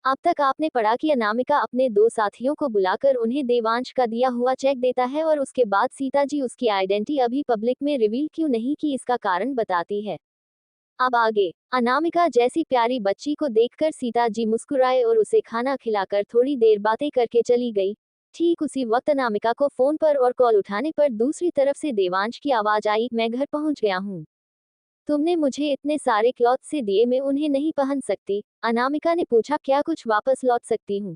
अब तक आपने पढ़ा कि अनामिका अपने दो साथियों को बुलाकर उन्हें देवांश का दिया हुआ चेक देता है और उसके बाद सीता जी उसकी आइडेंटिटी अभी पब्लिक में रिवील क्यों नहीं की इसका कारण बताती है। अब आगे अनामिका जैसी प्यारी बच्ची को देखकर सीता जी मुस्कुराए और उसे खाना खिलाकर थोड़ी देर बातें करके चली गई। ठीक उसी वक्त अनामिका को फोन पर और कॉल उठाने पर दूसरी तरफ से देवांश की आवाज आई, मैं घर पहुंच गया हूँ। तुमने मुझे इतने सारे क्लॉथ से दिए, मैं उन्हें नहीं पहन सकती। अनामिका ने पूछा, क्या कुछ वापस लौट सकती हूँ?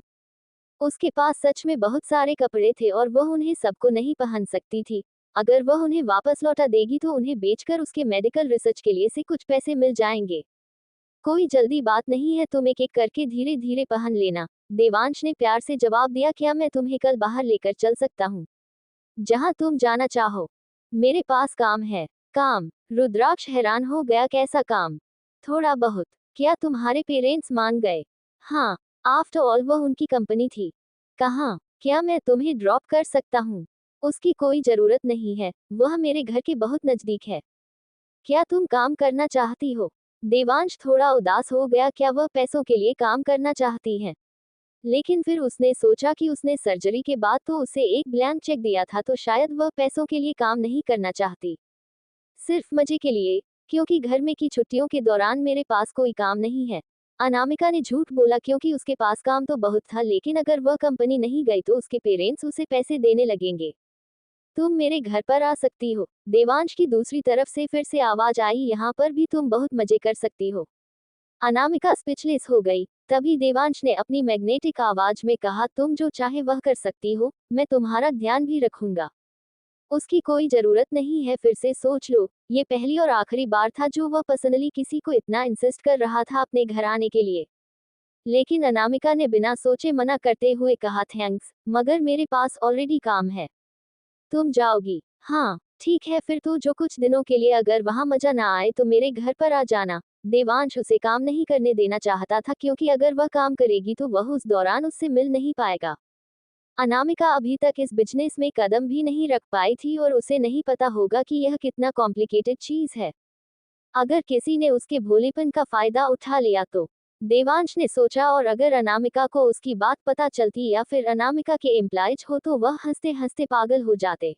उसके पास सच में बहुत सारे कपड़े थे और वह उन्हें सबको नहीं पहन सकती थी। अगर वह उन्हें वापस लौटा देगी तो उन्हें बेचकर उसके मेडिकल रिसर्च के लिए से कुछ पैसे मिल जाएंगे। कोई जल्दी बात नहीं है, तुम एक एक करके धीरे धीरे पहन लेना। देवांश ने प्यार से जवाब दिया, क्या मैं तुम्हें कल बाहर लेकर चल सकता हूँ? जहाँ तुम जाना चाहो। मेरे पास काम है। काम? रुद्राक्ष हैरान हो गया, कैसा काम? थोड़ा बहुत। क्या तुम्हारे पेरेंट्स मान गए? हाँ। आफ्टर ऑल वह उनकी कंपनी थी। कहाँ? क्या मैं तुम्हें ड्रॉप कर सकता हूँ? उसकी कोई जरूरत नहीं है, वह मेरे घर के बहुत नजदीक है। क्या तुम काम करना चाहती हो? देवांश थोड़ा उदास हो गया, क्या वह पैसों के लिए काम करना चाहती है? लेकिन फिर उसने सोचा कि उसने सर्जरी के बाद तो उसे एक ब्लैंक चेक दिया था, तो शायद वह पैसों के लिए काम नहीं करना चाहती। सिर्फ मजे के लिए। क्योंकि घर में की छुट्टियों के दौरान मेरे पास कोई काम नहीं है। अनामिका ने झूठ बोला क्योंकि उसके पास काम तो बहुत था, लेकिन अगर वह कंपनी नहीं गई तो उसके पेरेंट्स उसे पैसे देने लगेंगे। तुम मेरे घर पर आ सकती हो। देवांश की दूसरी तरफ से फिर से आवाज आई, यहाँ पर भी तुम बहुत मजे कर सकती हो। अनामिका स्पीचलेस हो गई। तभी देवांश ने अपनी मैग्नेटिक आवाज में कहा, तुम जो चाहे वह कर सकती हो, मैं तुम्हारा ध्यान भी रखूंगा। उसकी कोई जरूरत नहीं है, फिर से सोच लो। ये पहली और आखिरी बार था जो वह पर्सनली किसी को इतना इंसिस्ट कर रहा था अपने घर आने के लिए। लेकिन अनामिका ने बिना सोचे मना करते हुए कहा, थैंक्स, मगर मेरे पास ऑलरेडी काम है। तुम जाओगी? हाँ ठीक है, फिर तो जो कुछ दिनों के लिए अगर वहां मजा ना आए तो मेरे घर पर आ जाना। देवांश उसे काम नहीं करने देना चाहता था, क्योंकि अगर वह काम करेगी तो वह उस दौरान उससे मिल नहीं पाएगा। अनामिका अभी तक इस बिजनेस में कदम भी नहीं रख पाई थी और उसे नहीं पता होगा कि यह कितना कॉम्प्लिकेटेड चीज है। अगर किसी ने उसके भोलेपन का फायदा उठा लिया तो। देवांश ने सोचा, और अगर अनामिका को उसकी बात पता चलती या फिर अनामिका के एम्प्लॉयज हो तो वह हंसते हंसते पागल हो जाते।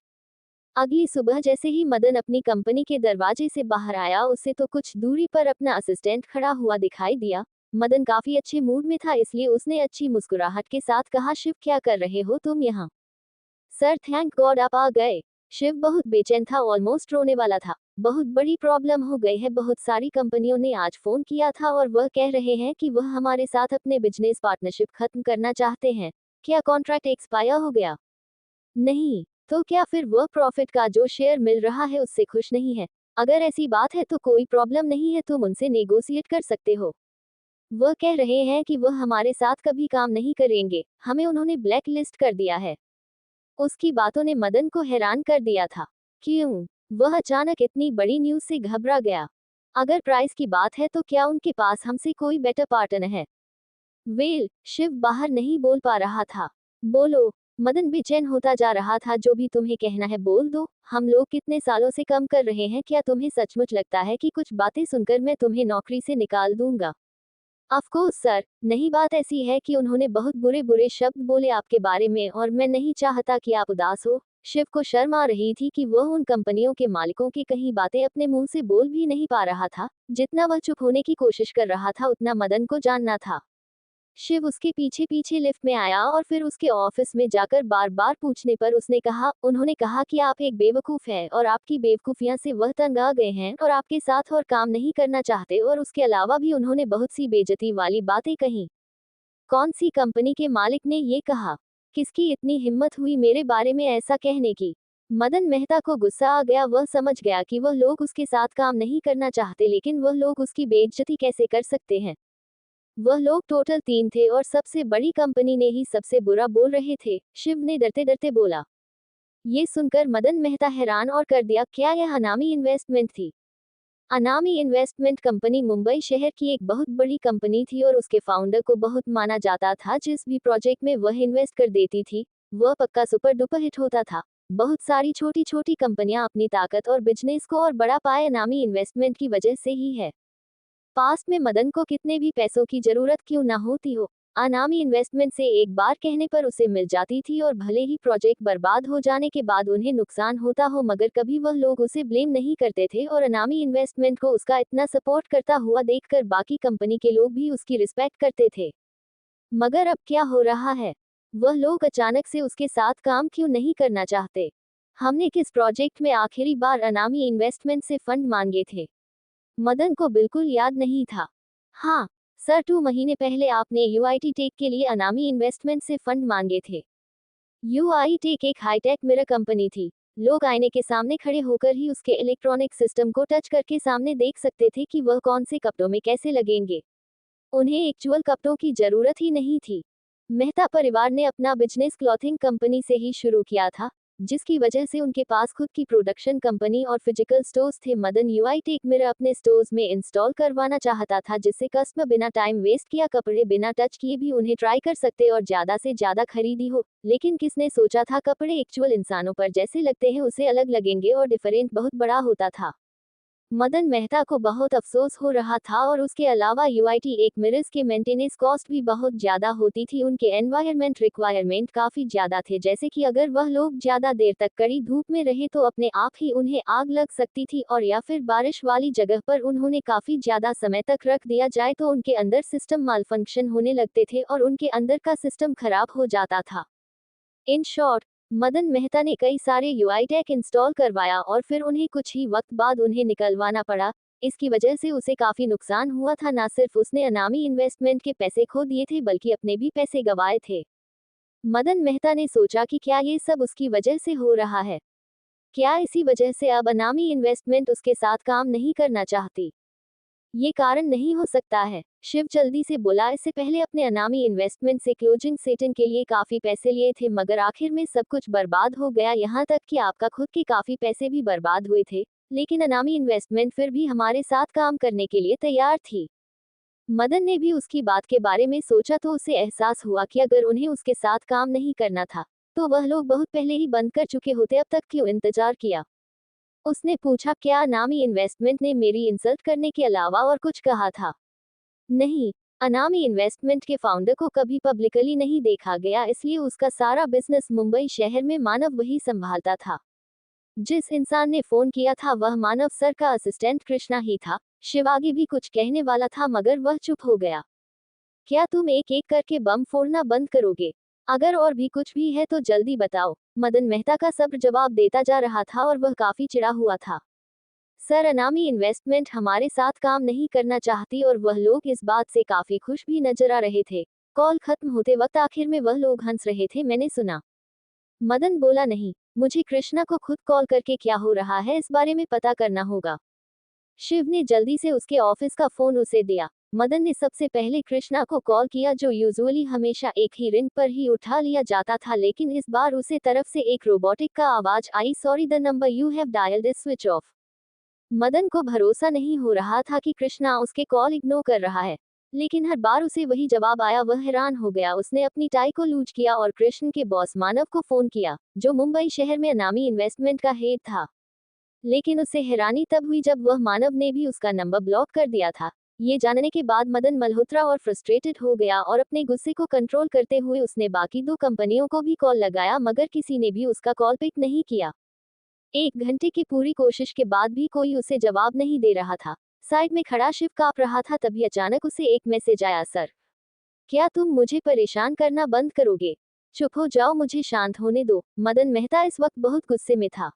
अगली सुबह जैसे ही मदन अपनी कंपनी के दरवाजे से बाहर आया, उसे तो कुछ दूरी पर अपना असिस्टेंट खड़ा हुआ दिखाई दिया। मदन काफी अच्छे मूड में था, इसलिए उसने अच्छी मुस्कुराहट के साथ कहा, शिव क्या कर रहे हो तुम यहाँ? सर थैंक गॉड आप आ गए। शिव बहुत बेचैन था, ऑलमोस्ट रोने वाला था। बहुत बड़ी प्रॉब्लम हो गई है, बहुत सारी कंपनियों ने आज फोन किया था और वह कह रहे हैं कि वह हमारे साथ अपने बिजनेस पार्टनरशिप खत्म करना चाहते हैं। क्या कॉन्ट्रैक्ट एक्सपायर हो गया? नहीं। तो क्या फिर वह प्रॉफिट का जो शेयर मिल रहा है उससे खुश नहीं है? अगर ऐसी बात है तो कोई प्रॉब्लम नहीं है, तुम उनसे नेगोशिएट कर सकते हो। वह कह रहे हैं कि वह हमारे साथ कभी काम नहीं करेंगे, हमें उन्होंने ब्लैक लिस्ट कर दिया है। उसकी बातों ने मदन को हैरान कर दिया था। क्यों? वह अचानक इतनी बड़ी न्यूज से घबरा गया। अगर प्राइस की बात है तो क्या उनके पास हमसे कोई बेटर पार्टनर है? शिव बाहर नहीं बोल पा रहा था। बोलो। मदन बेचैन होता जा रहा था, जो भी तुम्हें कहना है बोल दो। हम लोग कितने सालों से कम कर रहे हैं, क्या तुम्हें सचमुच लगता है कि कुछ बातें सुनकर मैं तुम्हें नौकरी से निकाल दूंगा? ऑफ कोर्स सर, नहीं बात ऐसी है कि उन्होंने बहुत बुरे बुरे शब्द बोले आपके बारे में और मैं नहीं चाहता कि आप उदास हो। शिव को शर्म आ रही थी कि वह उन कंपनियों के मालिकों की कहीं बातें अपने मुंह से बोल भी नहीं पा रहा था। जितना वह चुप होने की कोशिश कर रहा था उतना मदन को जानना था। शिव उसके पीछे पीछे लिफ्ट में आया और फिर उसके ऑफिस में जाकर बार बार पूछने पर उसने कहा, उन्होंने कहा कि आप एक बेवकूफ हैं और आपकी बेवकूफियां से वह तंग आ गए हैं और आपके साथ और काम नहीं करना चाहते, और उसके अलावा भी उन्होंने बहुत सी बेइज्जती वाली बातें कही। कौन सी कंपनी के मालिक ने ये कहा? किसकी इतनी हिम्मत हुई मेरे बारे में ऐसा कहने की? मदन मेहता को गुस्सा आ गया, वह समझ गया कि वह लोग उसके साथ काम नहीं करना चाहते, लेकिन वह लोग उसकी बेइज्जती कैसे कर सकते हैं? वह लोग टोटल 3 थे और सबसे बड़ी कंपनी ने ही सबसे बुरा बोल रहे थे। शिव ने डरते डरते बोला। ये सुनकर मदन मेहता हैरान और कर दिया, क्या यह अनामी इन्वेस्टमेंट थी? अनामी इन्वेस्टमेंट कंपनी मुंबई शहर की एक बहुत बड़ी कंपनी थी और उसके फाउंडर को बहुत माना जाता था। जिस भी प्रोजेक्ट में वह इन्वेस्ट कर देती थी वह पक्का सुपर डुपर हिट होता था। बहुत सारी छोटी छोटी कंपनियां अपनी ताकत और बिजनेस को और बड़ा पाए अनामी इन्वेस्टमेंट की वजह से ही है। पास्ट में मदन को कितने भी पैसों की जरूरत क्यों ना होती हो, अनामी इन्वेस्टमेंट से एक बार कहने पर उसे मिल जाती थी और भले ही प्रोजेक्ट बर्बाद हो जाने के बाद उन्हें नुकसान होता हो मगर कभी वह लोग उसे ब्लेम नहीं करते थे और अनामी इन्वेस्टमेंट को उसका इतना सपोर्ट करता हुआ देखकर बाकी कंपनी के लोग भी उसकी रिस्पेक्ट करते थे। मगर अब क्या हो रहा है? वह लोग अचानक से उसके साथ काम क्यों नहीं करना चाहते? हमने किस प्रोजेक्ट में आखिरी बार अनामी इन्वेस्टमेंट से फंड मांगे थे? मदन को बिल्कुल याद नहीं था। हाँ सर, 2 महीने पहले आपने यूआईटी टेक के लिए अनामी इन्वेस्टमेंट से फंड मांगे थे। यूआई टेक एक हाईटेक मिरर कंपनी थी। लोग आईने के सामने खड़े होकर ही उसके इलेक्ट्रॉनिक सिस्टम को टच करके सामने देख सकते थे कि वह कौन से कपड़ों में कैसे लगेंगे। उन्हें एक्चुअल कपड़ों की जरूरत ही नहीं थी। मेहता परिवार ने अपना बिजनेस क्लॉथिंग कंपनी से ही शुरू किया था, जिसकी वजह से उनके पास खुद की प्रोडक्शन कंपनी और फिजिकल स्टोर्स थे। मदन यूआई टेक मिरर अपने स्टोर्स में इंस्टॉल करवाना चाहता था, जिससे कस्टमर बिना टाइम वेस्ट किया कपड़े बिना टच किए भी उन्हें ट्राई कर सकते और ज्यादा से ज्यादा खरीदी हो। लेकिन किसने सोचा था कपड़े एक्चुअल इंसानों पर जैसे लगते हैं उसे अलग लगेंगे और डिफरेंट बहुत बड़ा होता था। मदन मेहता को बहुत अफसोस हो रहा था और उसके अलावा यूआईटी एक मिरर्स के मेंटेनेंस कॉस्ट भी बहुत ज़्यादा होती थी। उनके एनवायरनमेंट रिक्वायरमेंट काफ़ी ज़्यादा थे, जैसे कि अगर वह लोग ज़्यादा देर तक कड़ी धूप में रहे तो अपने आप ही उन्हें आग लग सकती थी, और या फिर बारिश वाली जगह पर उन्होंने काफ़ी ज़्यादा समय तक रख दिया जाए तो उनके अंदर सिस्टम मालफंक्शन होने लगते थे और उनके अंदर का सिस्टम खराब हो जाता था। इन शॉर्ट, मदन मेहता ने कई सारे यूआई टेक इंस्टॉल करवाया और फिर उन्हें कुछ ही वक्त बाद उन्हें निकलवाना पड़ा। इसकी वजह से उसे काफी नुकसान हुआ था। ना सिर्फ उसने अनामी इन्वेस्टमेंट के पैसे खो दिए थे बल्कि अपने भी पैसे गंवाए थे। मदन मेहता ने सोचा कि क्या ये सब उसकी वजह से हो रहा है? क्या इसी वजह से अब अनामी इन्वेस्टमेंट उसके साथ काम नहीं करना चाहती? ये कारण नहीं हो सकता है, शिव जल्दी से बोला। इससे पहले अपने अनामी इन्वेस्टमेंट से क्लोजिंग सेटिंग के लिए काफी पैसे लिए थे मगर आखिर में सब कुछ बर्बाद हो गया, यहाँ तक कि आपका खुद के काफी पैसे भी बर्बाद हुए थे। लेकिन अनामी इन्वेस्टमेंट फिर भी हमारे साथ काम करने के लिए तैयार थी। मदन ने भी उसकी बात के बारे में सोचा तो उसे एहसास हुआ कि अगर उन्हें उसके साथ काम नहीं करना था तो वह लोग बहुत पहले ही बंद कर चुके होते, अब तक क्यों इंतजार किया? उसने पूछा, क्या अनामी इन्वेस्टमेंट ने मेरी इंसल्ट करने के अलावा और कुछ कहा था? नहीं, अनामी इन्वेस्टमेंट के फाउंडर को कभी पब्लिकली नहीं देखा गया, इसलिए उसका सारा बिजनेस मुंबई शहर में मानव वही संभालता था। जिस इंसान ने फोन किया था वह मानव सर का असिस्टेंट कृष्णा ही था। शिव आगे भी कुछ कहने वाला था मगर वह चुप हो गया। क्या तुम एक एक करके बम फोड़ना बंद करोगे? अगर और भी कुछ भी है तो जल्दी बताओ। मदन मेहता का सब्र जवाब देता जा रहा था और वह काफी चिढ़ा हुआ था। सर, अनामी इन्वेस्टमेंट हमारे साथ काम नहीं करना चाहती और वह लोग इस बात से काफी खुश भी नजर आ रहे थे। कॉल खत्म होते वक्त आखिर में वह लोग हंस रहे थे, मैंने सुना। मदन बोला, नहीं, मुझे कृष्णा को खुद कॉल करके क्या हो रहा है इस बारे में पता करना होगा। शिव ने जल्दी से उसके ऑफिस का फोन उसे दिया। मदन ने सबसे पहले कृष्णा को कॉल किया, जो यूजुअली हमेशा एक ही रिंग पर ही उठा लिया जाता था, लेकिन इस बार उसे तरफ से एक रोबोटिक का आवाज आई, sorry the number you have dialled is switch off. Madan को भरोसा नहीं हो रहा था कि कृष्णा उसके कॉल इग्नोर कर रहा है, लेकिन हर बार उसे वही जवाब आया। वह हैरान हो गया। उसने अपनी टाई को लूज किया और कृष्ण के बॉस मानव को फोन किया, जो मुंबई शहर में अनामी इन्वेस्टमेंट का हेड था। लेकिन उसे हैरानी तब हुई जब वह मानव ने भी उसका नंबर ब्लॉक कर दिया था। ये जानने के बाद मदन मल्होत्रा और फ्रस्ट्रेटेड हो गया और अपने गुस्से को कंट्रोल करते हुए उसने बाकी 2 कंपनियों को भी कॉल लगाया मगर किसी ने भी उसका कॉल पिक नहीं किया। 1 घंटे की पूरी कोशिश के बाद भी कोई उसे जवाब नहीं दे रहा था। साइड में खड़ा शिव कांप रहा था। तभी अचानक उसे एक मैसेज आया, सर, क्या तुम मुझे परेशान करना बंद करोगे? चुप हो जाओ, मुझे शांत होने दो। मदन मेहता इस वक्त बहुत गुस्से में था।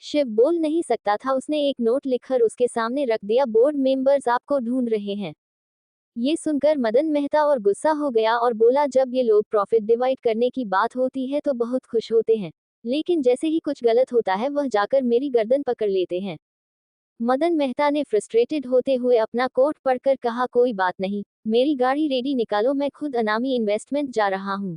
शिव बोल नहीं सकता था। उसने एक नोट लिखकर उसके सामने रख दिया, बोर्ड मेंबर्स आपको ढूंढ रहे हैं। ये सुनकर मदन मेहता और गुस्सा हो गया और बोला, जब ये लोग प्रॉफिट डिवाइड करने की बात होती है तो बहुत खुश होते हैं, लेकिन जैसे ही कुछ गलत होता है वह जाकर मेरी गर्दन पकड़ लेते हैं। मदन मेहता ने फ्रस्ट्रेटेड होते हुए अपना कोट पढ़कर कहा, कोई बात नहीं, मेरी गाड़ी रेडी निकालो, मैं खुद अनामी इन्वेस्टमेंट जा रहा हूँ।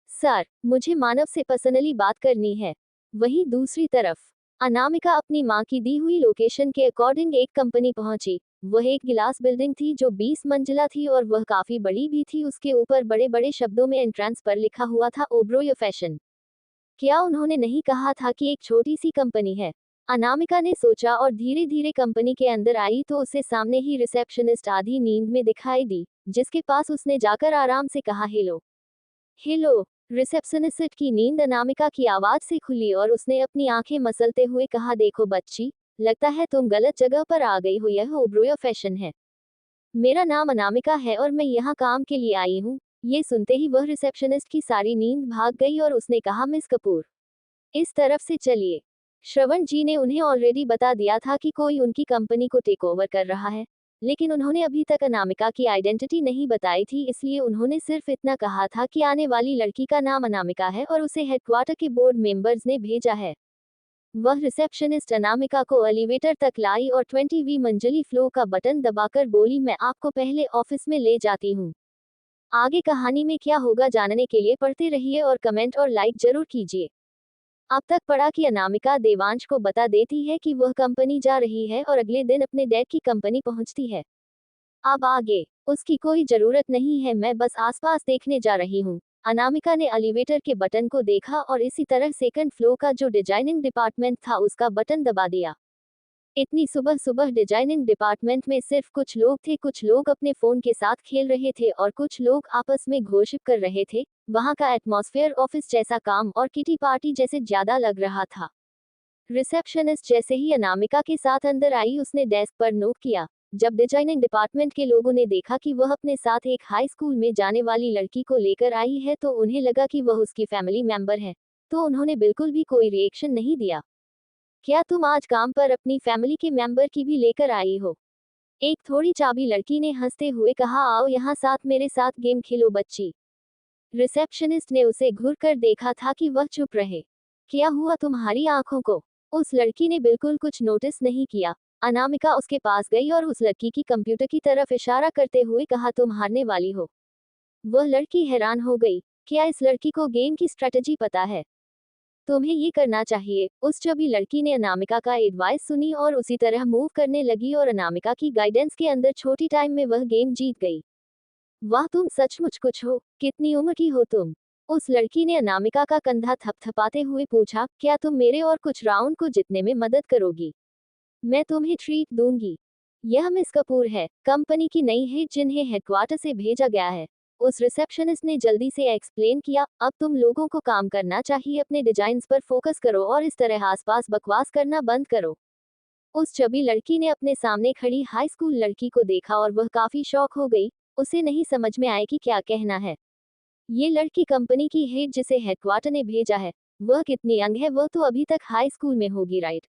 सर, मुझे मानव से पर्सनली बात करनी है। वहीं दूसरी तरफ अनामिका अपनी मां की दी हुई लोकेशन के अकॉर्डिंग एक कंपनी पहुंची। वह एक गिलास बिल्डिंग थी जो 20 मंजिला थी और वह काफी बड़ी भी थी। उसके ऊपर बड़े बड़े शब्दों में एंट्रेंस पर लिखा हुआ था, ओब्रोय फैशन। क्या उन्होंने नहीं कहा था कि एक छोटी सी कंपनी है? अनामिका ने सोचा और धीरे धीरे कंपनी के अंदर आई तो उसे सामने ही रिसेप्शनिस्ट आधी नींद में दिखाई दी, जिसके पास उसने जाकर आराम से कहा हेलो। हेलो। रिसेप्शनिस्ट की नींद अनामिका की आवाज से खुली और उसने अपनी आंखें मसलते हुए कहा, देखो बच्ची, लगता है तुम गलत जगह पर आ गई हो, यह ओब्रोय फैशन है। मेरा नाम अनामिका है और मैं यहाँ काम के लिए आई हूँ। ये सुनते ही वह रिसेप्शनिस्ट की सारी नींद भाग गई और उसने कहा, मिस कपूर, इस तरफ से चलिए। श्रवण जी ने उन्हें ऑलरेडी बता दिया था कि कोई उनकी कंपनी को टेक ओवर कर रहा है, लेकिन उन्होंने अभी तक अनामिका की आइडेंटिटी नहीं बताई थी, इसलिए उन्होंने सिर्फ इतना कहा था कि आने वाली लड़की का नाम अनामिका है और उसे हेडक्वार्टर के बोर्ड मेंबर्स ने भेजा है। वह रिसेप्शनिस्ट अनामिका को एलिवेटर तक लाई और 20वीं मंजिली फ्लोर का बटन दबाकर बोली, मैं आपको पहले ऑफिस में ले जाती हूँ। आगे कहानी में क्या होगा जानने के लिए पढ़ते रहिए और कमेंट और लाइक जरूर कीजिए। अब तक पढ़ा कि अनामिका देवांश को बता देती है कि वह कंपनी जा रही है और अगले दिन अपने डैड की कंपनी पहुंचती है। अब आगे उसकी कोई जरूरत नहीं है, मैं बस आसपास देखने जा रही हूँ। अनामिका ने एलिवेटर के बटन को देखा और इसी तरह सेकंड फ्लोर का जो डिजाइनिंग डिपार्टमेंट था उसका बटन दबा दिया। इतनी सुबह सुबह डिजाइनिंग डिपार्टमेंट में सिर्फ कुछ लोग थे, कुछ लोग अपने फोन के साथ खेल रहे थे और कुछ लोग आपस में घोषित कर रहे थे। वहां का एटमॉस्फेयर ऑफिस जैसा काम और किटी पार्टी जैसे ज्यादा लग रहा था। रिसेप्शनिस्ट जैसे ही अनामिका के साथ अंदर आई उसने डेस्क पर नोट किया। जब डिजाइनिंग डिपार्टमेंट के लोगों ने देखा कि वह अपने साथ एक हाई स्कूल में जाने वाली लड़की को लेकर आई है तो उन्हें लगा कि वह उसकी फैमिली मेंबर है, तो उन्होंने बिल्कुल भी कोई रिएक्शन नहीं दिया। क्या तुम आज काम पर अपनी फैमिली के मेंबर की भी लेकर आई हो? एक थोड़ी चाबी लड़की ने हंसते हुए कहा, आओ यहाँ साथ मेरे साथ गेम खेलो बच्ची। रिसेप्शनिस्ट ने उसे घूर कर देखा था कि वह चुप रहे। क्या हुआ तुम्हारी आंखों को? उस लड़की ने बिल्कुल कुछ नोटिस नहीं किया। अनामिका उसके पास गई और उस लड़की की कंप्यूटर की तरफ इशारा करते हुए कहा, तुम हारने वाली हो। वह लड़की हैरान हो गई। क्या इस लड़की को गेम की स्ट्रेटजी पता है? तुम्हें ये करना चाहिए। उस चबी लड़की ने अनामिका का एडवाइस सुनी और उसी तरह मूव करने लगी और अनामिका की गाइडेंस के अंदर छोटी टाइम में वह गेम जीत गई। वाह, तुम सचमुच कुछ हो। कितनी उम्र की हो तुम? उस लड़की ने अनामिका का कंधा थपथपाते हुए पूछा, क्या तुम मेरे और कुछ राउंड को जीतने में मदद करोगी? मैं तुम्हें ट्रीट दूंगी। यह मिस कपूर है, कंपनी की नई हेड जिन्हें हेडक्वार्टर से भेजा गया है। उस रिसेप्शनिस्ट ने जल्दी से एक्सप्लेन किया, अब तुम लोगों को काम करना चाहिए, अपने डिजाइन्स पर फोकस करो और इस तरह आसपास बकवास करना बंद करो। उस चबी लड़की ने अपने सामने खड़ी हाई स्कूल लड़की को देखा और वह काफी शॉक हो गई। उसे नहीं समझ में आया कि क्या कहना है। ये लड़की कंपनी की हेड जिसे हेडक्वार्टर ने भेजा है, वह कितनी यंग है? वह तो अभी तक हाई स्कूल में होगी, राइट?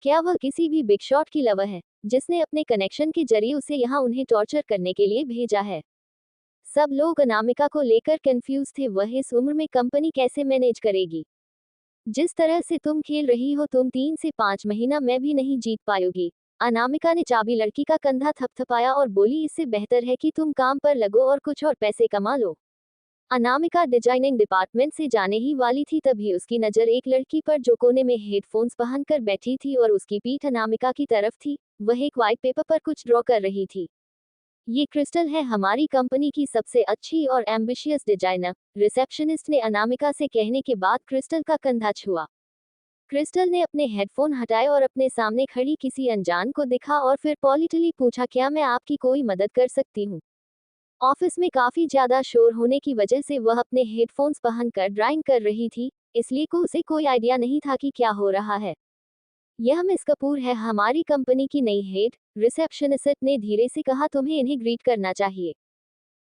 क्या वह किसी भी बिग शॉट की लवर है जिसने अपने कनेक्शन के जरिए उसे यहाँ उन्हें टॉर्चर करने के लिए भेजा है? सब लोग अनामिका को लेकर कंफ्यूज थे, वह इस उम्र में कंपनी कैसे मैनेज करेगी? जिस तरह से तुम खेल रही हो, तुम 3 से 5 महीना में भी नहीं जीत पाओगी। अनामिका ने चाबी लड़की का कंधा थपथपाया और बोली, इससे बेहतर है कि तुम काम पर लगो और कुछ और पैसे कमा लो। अनामिका डिजाइनिंग डिपार्टमेंट से जाने ही वाली थी, तभी उसकी नजर एक लड़की पर जो कोने में हेडफोन्स पहनकर बैठी थी और उसकी पीठ अनामिका की तरफ थी। वह एक व्हाइट पेपर पर कुछ ड्रॉ कर रही थी। ये क्रिस्टल है, हमारी कंपनी की सबसे अच्छी और एम्बिशियस डिजाइनर। रिसेप्शनिस्ट ने अनामिका से कहने के बाद क्रिस्टल का कंधा छुआ। क्रिस्टल ने अपने हेडफोन हटाए और अपने सामने खड़ी किसी अनजान को दिखा और फिर पॉलिटली पूछा, क्या मैं आपकी कोई मदद कर सकती हूँ? ऑफिस में काफी ज्यादा शोर होने की वजह से वह अपने हेडफोन्स पहनकर ड्राइंग कर रही थी, इसलिए को उसे कोई आइडिया नहीं था कि क्या हो रहा है। यह मिस कपूर है, हमारी कंपनी की नई हेड। रिसेप्शनिस्ट ने धीरे से कहा, तुम्हें इन्हें ग्रीट करना चाहिए।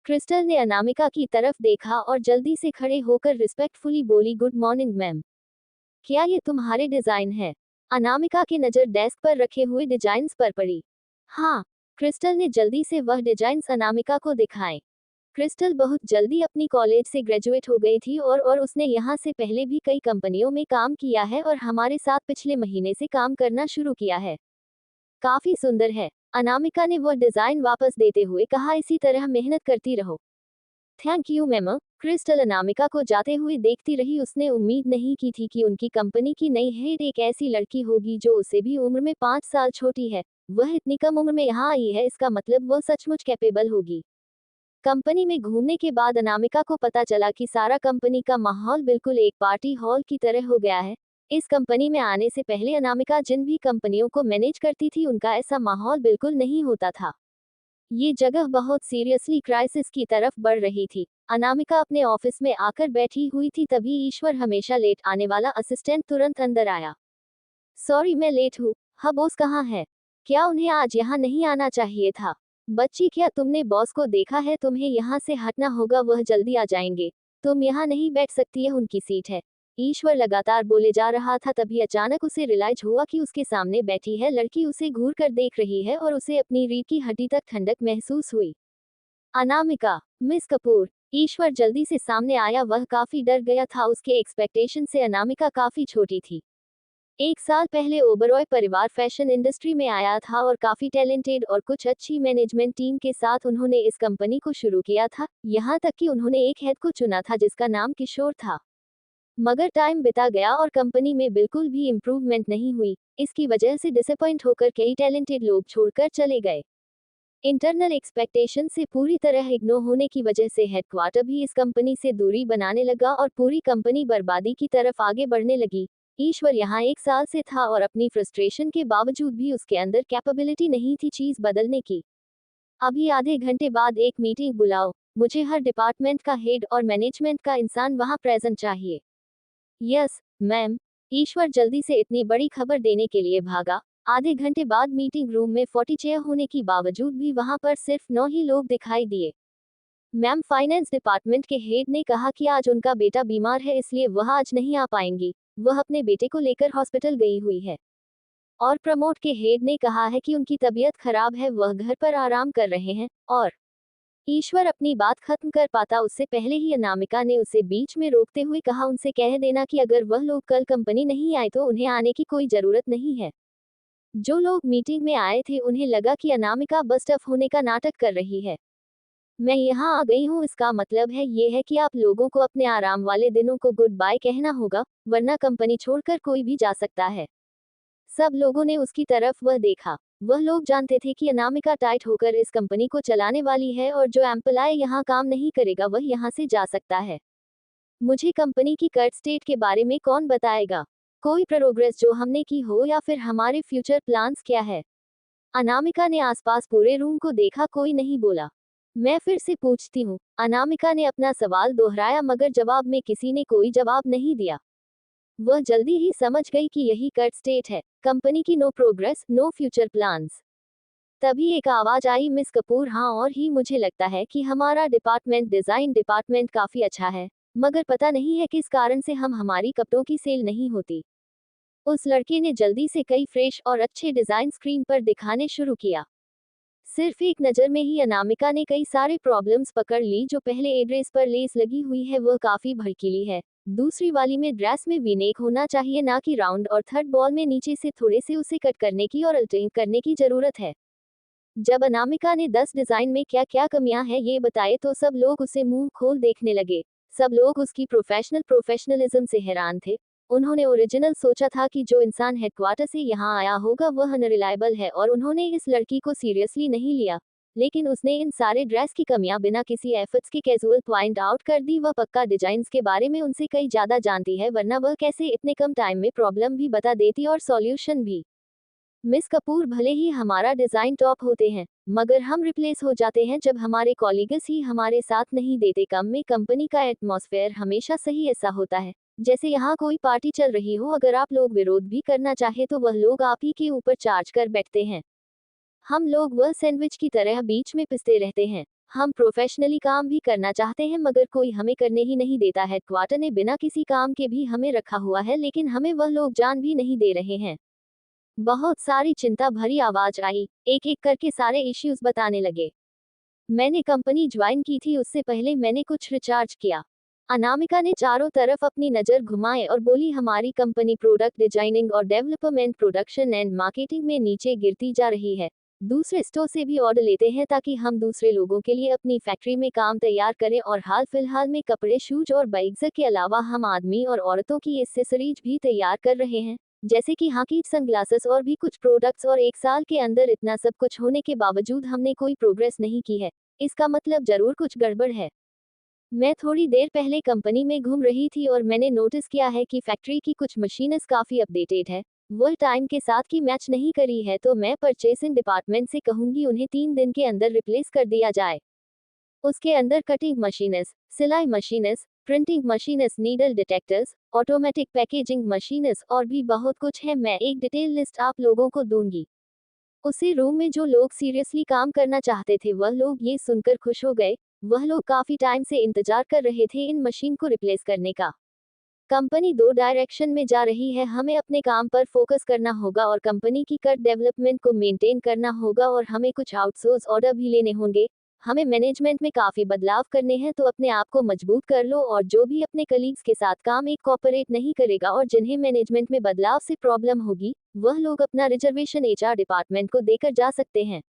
क्रिस्टल ने अनामिका की तरफ देखा और जल्दी से खड़े होकर रिस्पेक्टफुली बोली, गुड मॉर्निंग मैम। क्या ये तुम्हारे डिजाइन है? अनामिका की नजर डेस्क पर रखे हुए डिजाइन्स पर पड़ी। हाँ। क्रिस्टल ने जल्दी से वह डिजाइन्स अनामिका को दिखाए। क्रिस्टल बहुत जल्दी अपनी कॉलेज से ग्रेजुएट हो गई थी और उसने यहाँ से पहले भी कई कंपनियों में काम किया है और हमारे साथ पिछले महीने से काम करना शुरू किया है। काफी सुंदर है। अनामिका ने वह डिजाइन वापस देते हुए कहा, इसी तरह मेहनत करती रहो। Thank you ma'am. Crystal Anamika को जाते हुए देखती रही। उसने उम्मीद नहीं की थी कि उनकी कंपनी की नई हेड एक ऐसी लड़की होगी जो उसे भी उम्र में 5 साल छोटी है। वह इतनी कम उम्र में यहाँ आई है, इसका मतलब वह सचमुच कैपेबल होगी। कंपनी में घूमने के बाद अनामिका को पता चला कि सारा कंपनी का माहौल बिल्कुल एक पार्टी हॉल की तरह हो गया है। इस कंपनी में आने से पहले अनामिका जिन भी कंपनियों को मैनेज करती थी उनका ऐसा माहौल बिल्कुल नहीं होता था। ये जगह बहुत सीरियसली क्राइसिस की तरफ बढ़ रही थी। अनामिका अपने ऑफिस में आकर बैठी हुई थी, तभी ईश्वर, हमेशा लेट आने वाला असिस्टेंट, तुरंत अंदर आया। सॉरी मैं लेट हूँ। हाँ बॉस कहाँ है? क्या उन्हें आज यहाँ नहीं आना चाहिए था? बच्ची क्या तुमने बॉस को देखा है? तुम्हें यहाँ से हटना होगा, वह जल्दी आ जाएंगे। तुम यहाँ नहीं बैठ सकती, है उनकी सीट है। ईश्वर लगातार बोले जा रहा था, तभी अचानक उसे रियलाइज हुआ कि उसके सामने बैठी है लड़की उसे घूर कर देख रही है और उसे अपनी रीढ़ की हड्डी तक ठंडक महसूस हुई। अनामिका, मिस कपूर। ईश्वर जल्दी से सामने आया, वह काफी डर गया था। उसके एक्सपेक्टेशन से अनामिका काफी छोटी थी। 1 साल पहले ओबरॉय परिवार फैशन इंडस्ट्री में आया था और काफी टैलेंटेड और कुछ अच्छी मैनेजमेंट टीम के साथ उन्होंने इस कंपनी को शुरू किया था। यहाँ तक कि उन्होंने एक हेड को चुना था जिसका नाम किशोर था। मगर टाइम बिता गया और कंपनी में बिल्कुल भी इम्प्रूवमेंट नहीं हुई। इसकी वजह से डिसअपॉइंट होकर कई टैलेंटेड लोग छोड़कर चले गए। इंटरनल एक्सपेक्टेशन से पूरी तरह इग्नोर होने की वजह से हेडक्वार्टर भी इस कंपनी से दूरी बनाने लगा और पूरी कंपनी बर्बादी की तरफ आगे बढ़ने लगी। ईश्वर यहाँ 1 साल से था और अपनी फ्रस्ट्रेशन के बावजूद भी उसके अंदर कैपेबिलिटी नहीं थी चीज बदलने की। अभी आधे घंटे बाद एक मीटिंग बुलाओ, मुझे हर डिपार्टमेंट का हेड और मैनेजमेंट का इंसान वहाँ प्रेजेंट चाहिए। Yes ma'am. ईश्वर जल्दी से इतनी बड़ी खबर देने के लिए भागा। आधे घंटे बाद मीटिंग रूम में 40 चेयर होने की बावजूद भी वहां पर सिर्फ 9 ही लोग दिखाई दिए। मैम, फाइनेंस डिपार्टमेंट के हेड ने कहा कि आज उनका बेटा बीमार है, इसलिए वह आज नहीं आ पाएंगी। वह अपने बेटे को लेकर हॉस्पिटल गई हुई है। और प्रमोट के हेड ने कहा है कि उनकी तबीयत खराब है, वह घर पर आराम कर रहे हैं। और ईश्वर अपनी बात खत्म कर पाता उससे पहले ही अनामिका ने उसे बीच में रोकते हुए कहा, उनसे कह देना कि अगर वह लोग कल कंपनी नहीं आए तो उन्हें आने की कोई जरूरत नहीं है। जो लोग मीटिंग में आए थे उन्हें लगा कि अनामिका बस टफ होने का नाटक कर रही है। मैं यहाँ आ गई हूँ, इसका मतलब है ये है कि आप लोगों को अपने आराम वाले दिनों को गुड बाय कहना होगा, वरना कंपनी छोड़कर कोई भी जा सकता है। सब लोगों ने उसकी तरफ वह देखा। वह लोग जानते थे कि अनामिका टाइट होकर इस कंपनी को चलाने वाली है और जो एम्प्लॉय यहाँ काम नहीं करेगा वह यहाँ से जा सकता है। मुझे कंपनी की कर्ट स्टेट के बारे में कौन बताएगा? कोई प्रोग्रेस जो हमने की हो या फिर हमारे फ्यूचर प्लान्स क्या है? अनामिका ने आसपास पूरे रूम को देखा, कोई नहीं बोला। मैं फिर से पूछती हूँ। अनामिका ने अपना सवाल दोहराया मगर जवाब में किसी ने कोई जवाब नहीं दिया। वह जल्दी ही समझ गई कि यही कर्ट स्टेट है, कंपनी की no progress, no future plans. तभी एक आवाज आई, मिस कपूर। हाँ, और ही मुझे लगता है कि हमारा डिपार्टमेंट, डिजाइन डिपार्टमेंट काफी अच्छा है, मगर पता नहीं है किस कारण से हमारी कपड़ों की सेल नहीं होती। उस लड़के ने जल्दी से कई फ्रेश और अच्छे डिजाइन स्क्रीन पर दिखाने शुरू किया। सिर्फ एक नज़र में ही अनामिका ने कई सारे प्रॉब्लम्स पकड़ ली। जो पहले एड्रेस पर लेस लगी हुई है वह काफी भड़कीली है। दूसरी वाली में ड्रेस में वीनेक होना चाहिए, ना कि राउंड। और थर्ड बॉल में नीचे से थोड़े से उसे कट करने की और अल्टरिंग करने की जरूरत है। जब अनामिका ने 10 डिजाइन में क्या क्या कमियां हैं ये बताए तो सब लोग उसे मुंह खोल देखने लगे। सब लोग उसकी प्रोफेशनलिज्म से हैरान थे। उन्होंने ओरिजिनल सोचा था कि जो इंसान हेडक्वार्टर से यहाँ आया होगा वह अनरिलायबल है और उन्होंने इस लड़की को सीरियसली नहीं लिया। लेकिन उसने इन सारे ड्रेस की कमियां बिना किसी एफर्ट्स के कैजुअल पॉइंट आउट कर दी। वह पक्का डिजाइन्स के बारे में उनसे कई ज्यादा जानती है, वरना वह कैसे इतने कम टाइम में प्रॉब्लम भी बता देती और सॉल्यूशन भी। मिस कपूर, भले ही हमारा डिजाइन टॉप होते हैं, मगर हम रिप्लेस हो जाते हैं जब हमारे कॉलीग्स ही हमारे साथ नहीं देते। कम में कंपनी का एटमॉस्फेयर हमेशा सही ऐसा होता है जैसे यहाँ कोई पार्टी चल रही हो। अगर आप लोग विरोध भी करना चाहे तो वह लोग आप ही के ऊपर चार्ज कर बैठते हैं। हम लोग वह सैंडविच की तरह बीच में पिसते रहते हैं। हम प्रोफेशनली काम भी करना चाहते हैं मगर कोई हमें करने ही नहीं देता। हेडक्वार्टर ने बिना किसी काम के भी हमें रखा हुआ है, लेकिन हमें वह लोग जान भी नहीं दे रहे हैं। बहुत सारी चिंता भरी आवाज आई। एक एक करके सारे इश्यूज बताने लगे। मैंने कंपनी ज्वाइन की थी, उससे पहले मैंने कुछ रिचार्ज किया। अनामिका ने चारों तरफ अपनी नजर घुमाए और बोली, हमारी कंपनी प्रोडक्ट डिजाइनिंग और डेवलपमेंट, प्रोडक्शन एंड मार्केटिंग में नीचे गिरती जा रही है। दूसरे स्टोर से भी ऑर्डर लेते हैं ताकि हम दूसरे लोगों के लिए अपनी फैक्ट्री में काम तैयार करें, और हाल फिलहाल में कपड़े, शूज और बाइक्स के अलावा हम आदमी और औरतों की एक्सेसरीज भी तैयार कर रहे हैं, जैसे कि हाकी, सनग्लासेस और भी कुछ प्रोडक्ट्स। और 1 साल के अंदर इतना सब कुछ होने के बावजूद हमने कोई प्रोग्रेस नहीं की है। इसका मतलब जरूर कुछ गड़बड़ है। मैं थोड़ी देर पहले कंपनी में घूम रही थी और मैंने नोटिस किया है कि फैक्ट्री की कुछ मशीन्स काफ़ी अपडेटेड है। वो टाइम के साथ की मैच नहीं करी है, तो मैं परचेसिंग डिपार्टमेंट से कहूंगी उन्हें 3 दिन के अंदर रिप्लेस कर दिया जाए। उसके अंदर कटिंग मशीन्स, सिलाई machines, printing machines, needle detectors, automatic packaging machines और भी बहुत कुछ है। मैं एक डिटेल लिस्ट आप लोगों को दूंगी। उसी रूम में जो लोग सीरियसली काम करना चाहते थे वह लोग ये सुनकर खुश हो गए। वह लोग काफी टाइम से इंतजार कर रहे थे इन मशीन को रिप्लेस करने का। कंपनी दो डायरेक्शन में जा रही है, हमें अपने काम पर फोकस करना होगा और कंपनी की कर डेवलपमेंट को मेंटेन करना होगा और हमें कुछ आउटसोर्स ऑर्डर भी लेने होंगे। हमें मैनेजमेंट में काफी बदलाव करने हैं, तो अपने आप को मजबूत कर लो और जो भी अपने कलीग्स के साथ काम एक कॉपरेट नहीं करेगा और जिन्हें मैनेजमेंट में बदलाव से प्रॉब्लम होगी, वह लोग अपना रिजर्वेशन एचआर डिपार्टमेंट को देकर जा सकते हैं।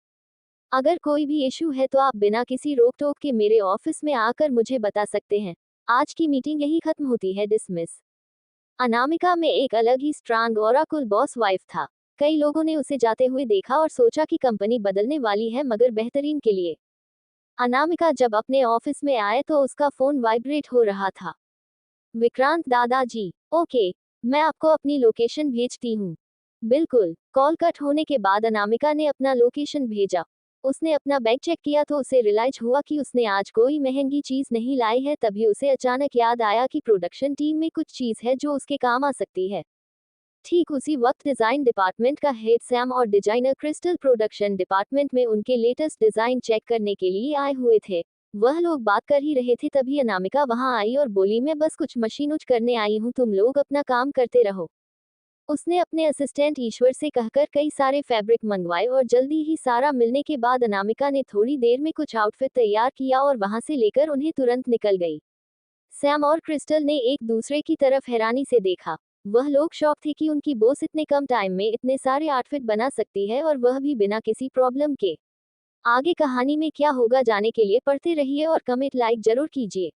अगर कोई भी इशू है तो आप बिना किसी रोक टोक के मेरे ऑफिस में आकर मुझे बता सकते हैं। आज की मीटिंग यही खत्म होती है, डिसमिस। अनामिका में एक अलग ही स्ट्रांग ओराकुल बॉस वाइफ था। कई लोगों ने उसे जाते हुए देखा और सोचा कि कंपनी बदलने वाली है, मगर बेहतरीन के लिए। अनामिका जब अपने ऑफिस में आए तो उसका फोन वाइब्रेट हो रहा था। विक्रांत दादाजी, ओके, मैं आपको अपनी लोकेशन भेजती हूँ। बिल्कुल। कॉल कट होने के बाद अनामिका ने अपना लोकेशन भेजा। उसने अपना बैग चेक किया तो उसे रियलाइज हुआ कि उसने आज कोई महंगी चीज नहीं लाई है। तभी उसे अचानक याद आया कि प्रोडक्शन टीम में कुछ चीज है जो उसके काम आ सकती है। ठीक उसी वक्त डिजाइन डिपार्टमेंट का हेड सैम और डिजाइनर क्रिस्टल प्रोडक्शन डिपार्टमेंट में उनके लेटेस्ट डिजाइन चेक करने के लिए आए हुए थे। वह लोग बात कर ही रहे थे, तभी अनामिका वहां आई और बोली, मैं बस कुछ मशीनोज करने आई हूँ, तुम लोग अपना काम करते रहो। उसने अपने असिस्टेंट ईश्वर से कहकर कई सारे फैब्रिक मंगवाए और जल्दी ही सारा मिलने के बाद अनामिका ने थोड़ी देर में कुछ आउटफिट तैयार किया और वहां से लेकर उन्हें तुरंत निकल गई। सैम और क्रिस्टल ने एक दूसरे की तरफ हैरानी से देखा। वह लोग शॉक थे कि उनकी बॉस इतने कम टाइम में इतने सारे आउटफिट बना सकती है और वह भी बिना किसी प्रॉब्लम के। आगे कहानी में क्या होगा जाने के लिए पढ़ते रहिए और कमेंट लाइक जरूर कीजिए।